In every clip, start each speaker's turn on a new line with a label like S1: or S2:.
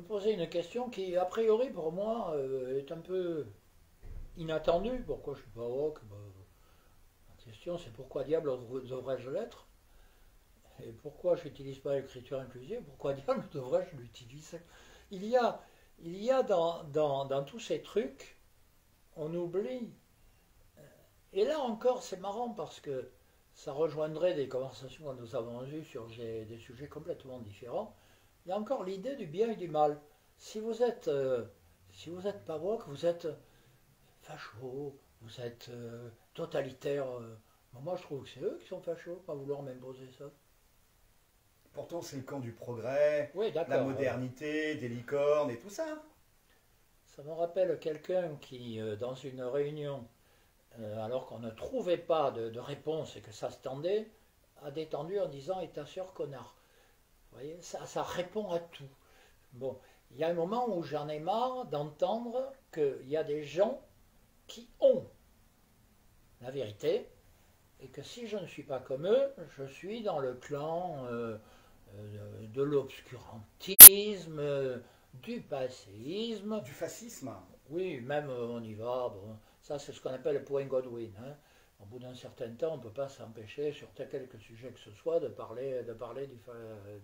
S1: poser une question qui, a priori, pour moi, est un peu inattendue. Pourquoi je suis pas woke? La question, c'est pourquoi diable devrais-je l'être? Et pourquoi je n'utilise pas l'écriture inclusive? Pourquoi diable devrais-je l'utiliser? Il y a, il y a dans tous ces trucs, on oublie. Et là encore, c'est marrant parce que ça rejoindrait des conversations que nous avons eues sur des sujets complètement différents. Il y a encore l'idée du bien et du mal. Si vous êtes, si vous êtes pas woke, vous êtes facho, vous êtes totalitaire. Moi, je trouve que c'est eux qui sont fachos, pas vouloir m'imposer ça.
S2: Pourtant, c'est le camp du progrès,
S1: Oui,
S2: la
S1: d'accord.
S2: modernité, des licornes et tout ça.
S1: Ça me rappelle quelqu'un qui, dans une réunion, alors qu'on ne trouvait pas de réponse et que ça se tendait, a détendu en disant «Et ta sœur, connard». Vous voyez, ça répond à tout. Bon, il y a un moment où j'en ai marre d'entendre qu'il y a des gens qui ont la vérité et que si je ne suis pas comme eux, je suis dans le clan de l'obscurantisme, du passéisme.
S2: Du fascisme.
S1: Oui, même on y va. Bon, ça, c'est ce qu'on appelle le point Godwin. Hein. Au bout d'un certain temps, on ne peut pas s'empêcher, sur quelque sujet que ce soit, de parler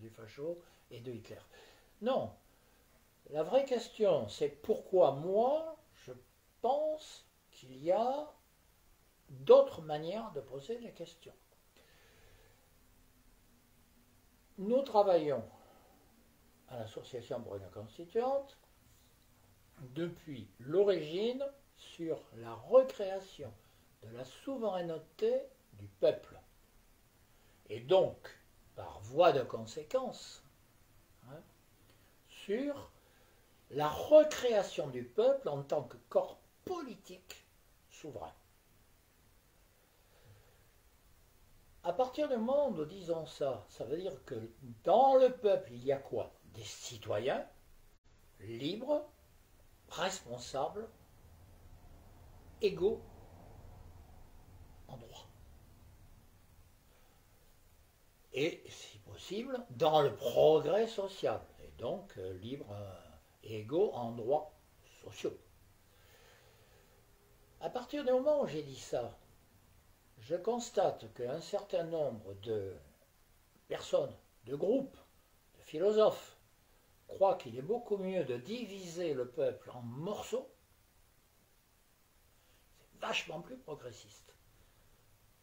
S1: du facho et de Hitler. Non, la vraie question, c'est pourquoi moi, je pense qu'il y a d'autres manières de poser les questions. Nous travaillons à l'Association pour une Constituante depuis l'origine sur la recréation de la souveraineté du peuple. Et donc, par voie de conséquence, hein, sur la recréation du peuple en tant que corps politique souverain. À partir du moment où nous disons ça, ça veut dire que dans le peuple, il y a quoi? Des citoyens libres, responsables, égaux en droit. Et, si possible, dans le progrès social, et donc libres et égaux en droits sociaux. À partir du moment où j'ai dit ça, je constate qu'un certain nombre de personnes, de groupes, de philosophes, croient qu'il est beaucoup mieux de diviser le peuple en morceaux. C'est vachement plus progressiste.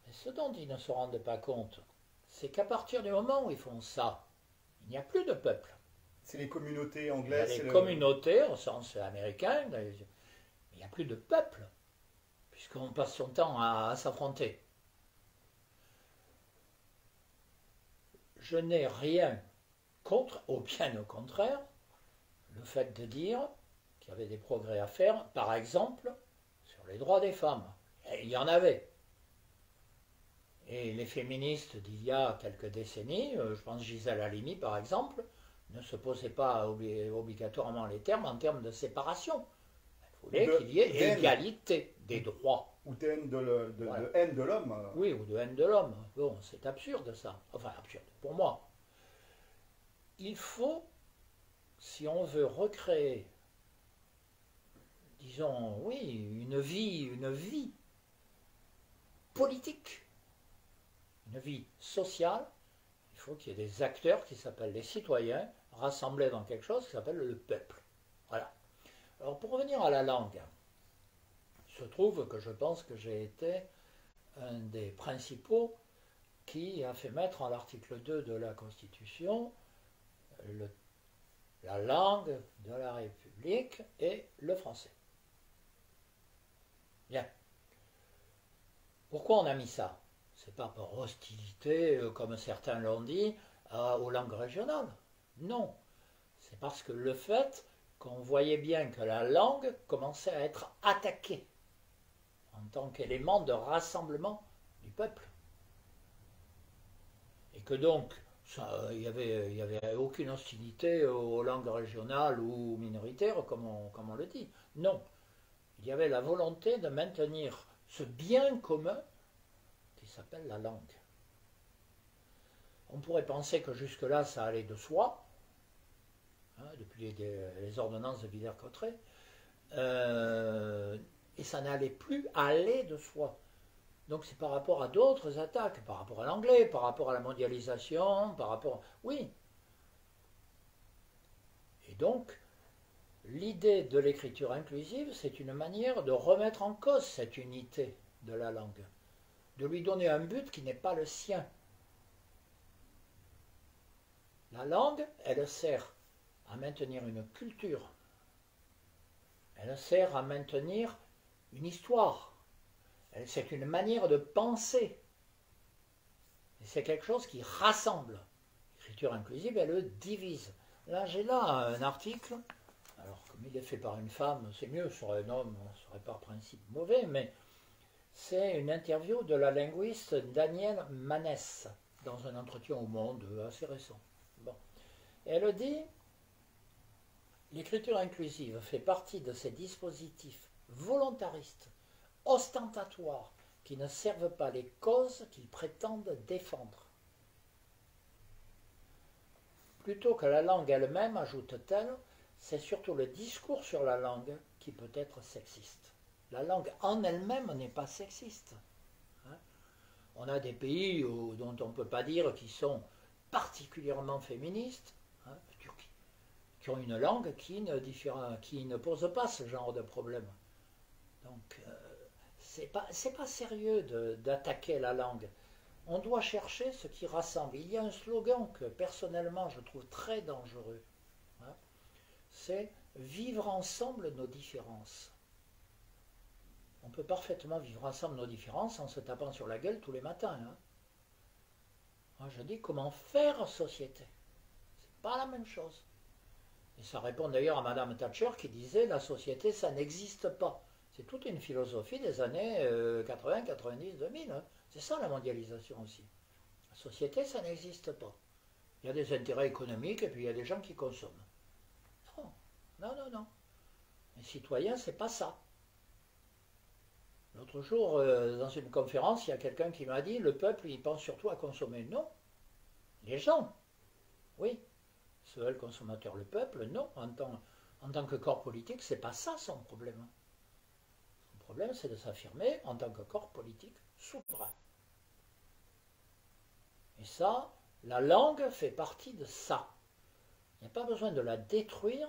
S1: Mais ce dont ils ne se rendent pas compte, c'est qu'à partir du moment où ils font ça, il n'y a plus de peuple.
S2: C'est les communautés
S1: Il y a
S2: anglaises.
S1: les communautés au sens américain, mais il n'y a plus de peuple, puisqu'on passe son temps à s'affronter. Je n'ai rien contre, ou bien au contraire, le fait de dire qu'il y avait des progrès à faire, par exemple, sur les droits des femmes. Et il y en avait. Et les féministes d'il y a quelques décennies, je pense Gisèle Halimi par exemple, ne se posaient pas obligatoirement les termes en termes de séparation. Elle voulait qu'il y ait égalité des droits.
S2: Ou de haine
S1: Voilà.
S2: de haine de l'homme.
S1: Oui, ou de haine de l'homme. Bon, c'est absurde ça. Enfin, absurde pour moi. Il faut, si on veut recréer, disons, oui, une vie politique, une vie sociale, il faut qu'il y ait des acteurs qui s'appellent les citoyens, rassemblés dans quelque chose qui s'appelle le peuple. Voilà. Alors pour revenir à la langue, il se trouve que je pense que j'ai été un des principaux qui a fait mettre en l'article 2 de la Constitution la langue de la République et le français. Bien. Pourquoi on a mis ça? C'est pas par hostilité, comme certains l'ont dit, aux langues régionales. Non. C'est parce que le fait qu'on voyait bien que la langue commençait à être attaquée en tant qu'élément de rassemblement du peuple. Et que donc, il n'y avait aucune hostilité aux langues régionales ou minoritaires, comme on le dit. Non. Il y avait la volonté de maintenir ce bien commun qui s'appelle la langue. On pourrait penser que jusque-là, ça allait de soi. Hein, depuis les ordonnances de Villers-Cotterêts, et ça n'allait plus aller de soi. Donc c'est par rapport à d'autres attaques, par rapport à l'anglais, par rapport à la mondialisation, par rapport... Oui. Et donc, l'idée de l'écriture inclusive, c'est une manière de remettre en cause cette unité de la langue, de lui donner un but qui n'est pas le sien. La langue, elle sert à maintenir une culture, elle sert à maintenir une histoire. C'est une manière de penser. Et c'est quelque chose qui rassemble. L'écriture inclusive, elle divise. Là, j'ai là un article. Alors, comme il est fait par une femme, c'est mieux. Sur un homme, ce serait par principe mauvais, mais c'est une interview de la linguiste Danielle Manès dans un entretien au Monde assez récent. Bon. Et elle dit, l'écriture inclusive fait partie de ces dispositifs volontaristes, ostentatoires, qui ne servent pas les causes qu'ils prétendent défendre. Plutôt que la langue elle-même, ajoute-t-elle, c'est surtout le discours sur la langue qui peut être sexiste. La langue en elle-même n'est pas sexiste. On a des pays dont on ne peut pas dire qu'ils sont particulièrement féministes, qui ont une langue qui ne pose pas ce genre de problème. Donc, c'est pas sérieux d'attaquer la langue. On doit chercher ce qui rassemble. Il y a un slogan que personnellement je trouve très dangereux. C'est « vivre ensemble nos différences ». On peut parfaitement vivre ensemble nos différences en se tapant sur la gueule tous les matins. Moi je dis comment faire société. C'est pas la même chose. Et ça répond d'ailleurs à Madame Thatcher qui disait « la société ça n'existe pas ». C'est toute une philosophie des années 80, 90, 2000. C'est ça la mondialisation aussi. La société, ça n'existe pas. Il y a des intérêts économiques et puis il y a des gens qui consomment. Non. Les citoyens, c'est pas ça. L'autre jour, dans une conférence, il y a quelqu'un qui m'a dit, le peuple, il pense surtout à consommer. Non. Les gens, oui. Seul consommateur, le peuple, non. En tant que corps politique, c'est pas ça son problème. Le problème, c'est de s'affirmer en tant que corps politique souverain. Et ça, la langue fait partie de ça. Il n'y a pas besoin de la détruire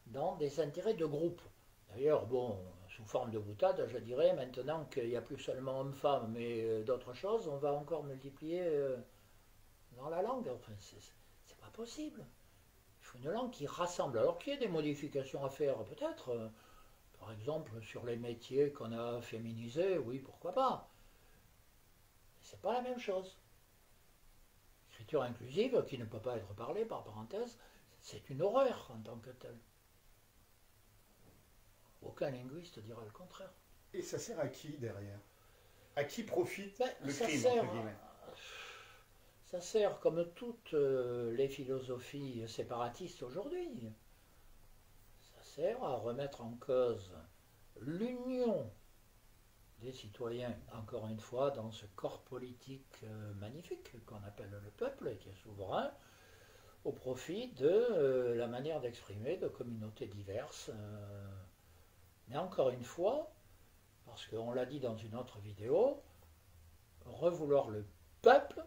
S1: dans des intérêts de groupe. D'ailleurs, bon, sous forme de boutade, je dirais, maintenant qu'il n'y a plus seulement hommes-femmes, mais d'autres choses, on va encore multiplier dans la langue. Enfin, c'est pas possible. Il faut une langue qui rassemble. Alors qu'il y ait des modifications à faire, peut-être. Par exemple, sur les métiers qu'on a féminisés, oui, pourquoi pas. C'est pas la même chose. L'écriture inclusive, qui ne peut pas être parlée, par parenthèse, c'est une horreur en tant que telle. Aucun linguiste dira le contraire.
S2: Et ça sert à qui derrière? À qui profite le crime, entre guillemets?
S1: Ça sert, comme toutes les philosophies séparatistes aujourd'hui, ça sert à remettre en cause l'union des citoyens, encore une fois, dans ce corps politique magnifique qu'on appelle le peuple et qui est souverain, au profit de la manière d'exprimer de communautés diverses. Mais encore une fois, parce qu'on l'a dit dans une autre vidéo, revouloir le peuple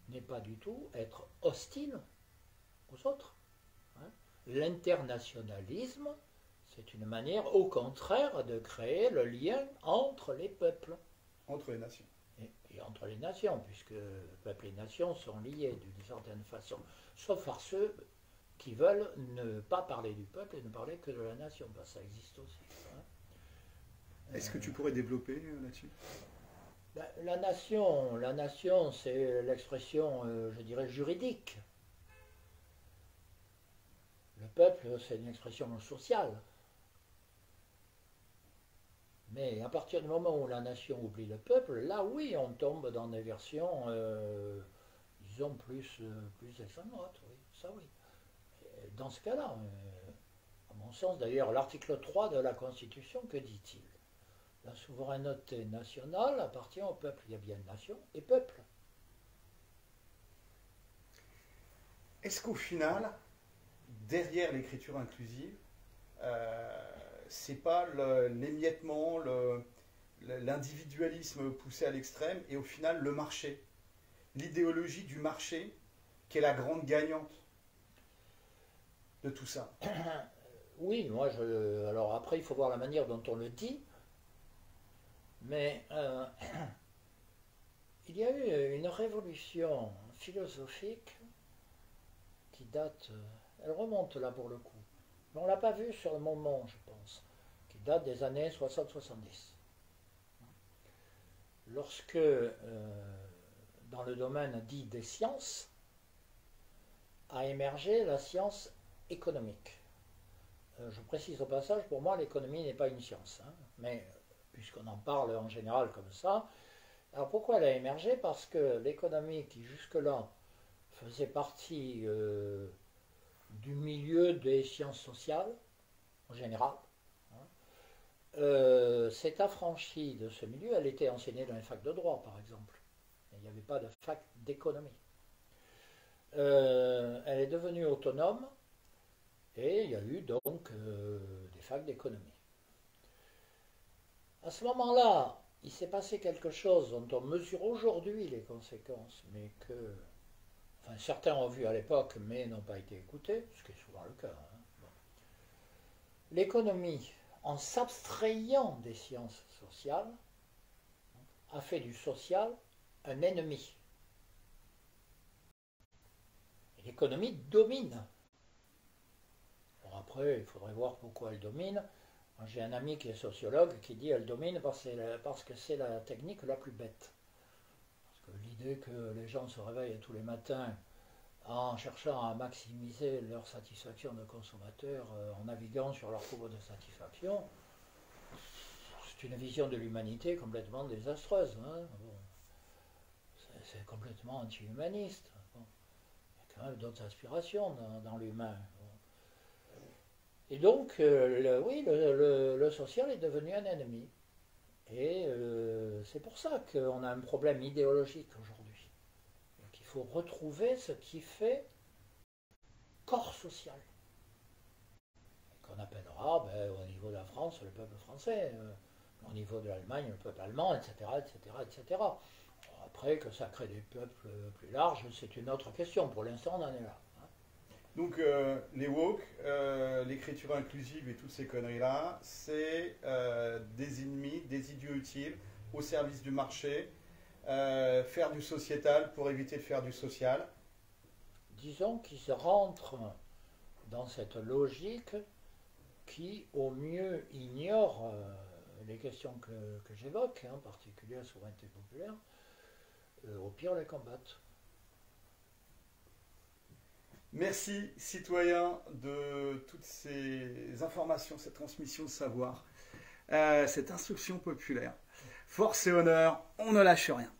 S1: n'est pas du tout être hostile aux autres. L'internationalisme, c'est une manière, au contraire, de créer le lien entre les peuples.
S2: Entre les nations.
S1: Et entre les nations, puisque peuples et nations sont liés d'une certaine façon. Sauf par ceux qui veulent ne pas parler du peuple et ne parler que de la nation. Ben, ça existe aussi.
S2: Est-ce que tu pourrais développer là-dessus?
S1: Ben, la nation, c'est l'expression, je dirais, juridique. Le peuple, c'est une expression sociale. Mais à partir du moment où la nation oublie le peuple, là oui, on tombe dans des versions, disons, plus extrême droite, oui, ça oui. Et dans ce cas-là, à mon sens d'ailleurs, l'article 3 de la Constitution, que dit-il? La souveraineté nationale appartient au peuple. Il y a bien nation et peuple.
S2: Est-ce qu'au final, derrière l'écriture inclusive, c'est pas l'émiettement, l'individualisme poussé à l'extrême, et au final le marché, l'idéologie du marché qui est la grande gagnante de tout ça.
S1: Oui, alors après il faut voir la manière dont on le dit, mais il y a eu une révolution philosophique qui date, elle remonte là pour le coup, mais on ne l'a pas vue sur le moment, je pense, qui date des années 60-70. Lorsque, dans le domaine dit des sciences, a émergé la science économique. Je précise au passage, pour moi, l'économie n'est pas une science, hein, mais puisqu'on en parle en général comme ça. Alors pourquoi elle a émergé? Parce que l'économie, qui jusque-là faisait partie du milieu des sciences sociales, en général, s'est affranchie de ce milieu. Elle était enseignée dans les facs de droit, par exemple. Il n'y avait pas de fac d'économie. Elle est devenue autonome, et il y a eu donc des facs d'économie. À ce moment-là, il s'est passé quelque chose dont on mesure aujourd'hui les conséquences, mais que certains ont vu à l'époque, mais n'ont pas été écoutés, ce qui est souvent le cas. Hein. Bon. L'économie, en s'abstrayant des sciences sociales, a fait du social un ennemi. L'économie domine. Bon, après, il faudrait voir pourquoi elle domine. J'ai un ami qui est sociologue qui dit qu'elle domine parce que c'est la technique la plus bête. Parce que l'idée que les gens se réveillent tous les matins en cherchant à maximiser leur satisfaction de consommateur, en naviguant sur leur courbe de satisfaction, c'est une vision de l'humanité complètement désastreuse. Hein. Bon. C'est complètement anti-humaniste. Bon. Il y a quand même d'autres aspirations dans l'humain. Et donc, le social est devenu un ennemi. Et c'est pour ça qu'on a un problème idéologique aujourd'hui. Il faut retrouver ce qui fait corps social. Qu'on appellera, au niveau de la France, le peuple français, au niveau de l'Allemagne, le peuple allemand, etc., etc., etc. Après, que ça crée des peuples plus larges, c'est une autre question. Pour l'instant, on en est là.
S2: Donc les woke, l'écriture inclusive et toutes ces conneries-là, c'est des ennemis, des idiots utiles au service du marché, faire du sociétal pour éviter de faire du social.
S1: Disons qu'ils rentrent dans cette logique qui, au mieux, ignore les questions que j'évoque, en particulier la souveraineté populaire, au pire les combattent.
S2: Merci, citoyens, de toutes ces informations, cette transmission de savoir, cette instruction populaire. Force et honneur, on ne lâche rien.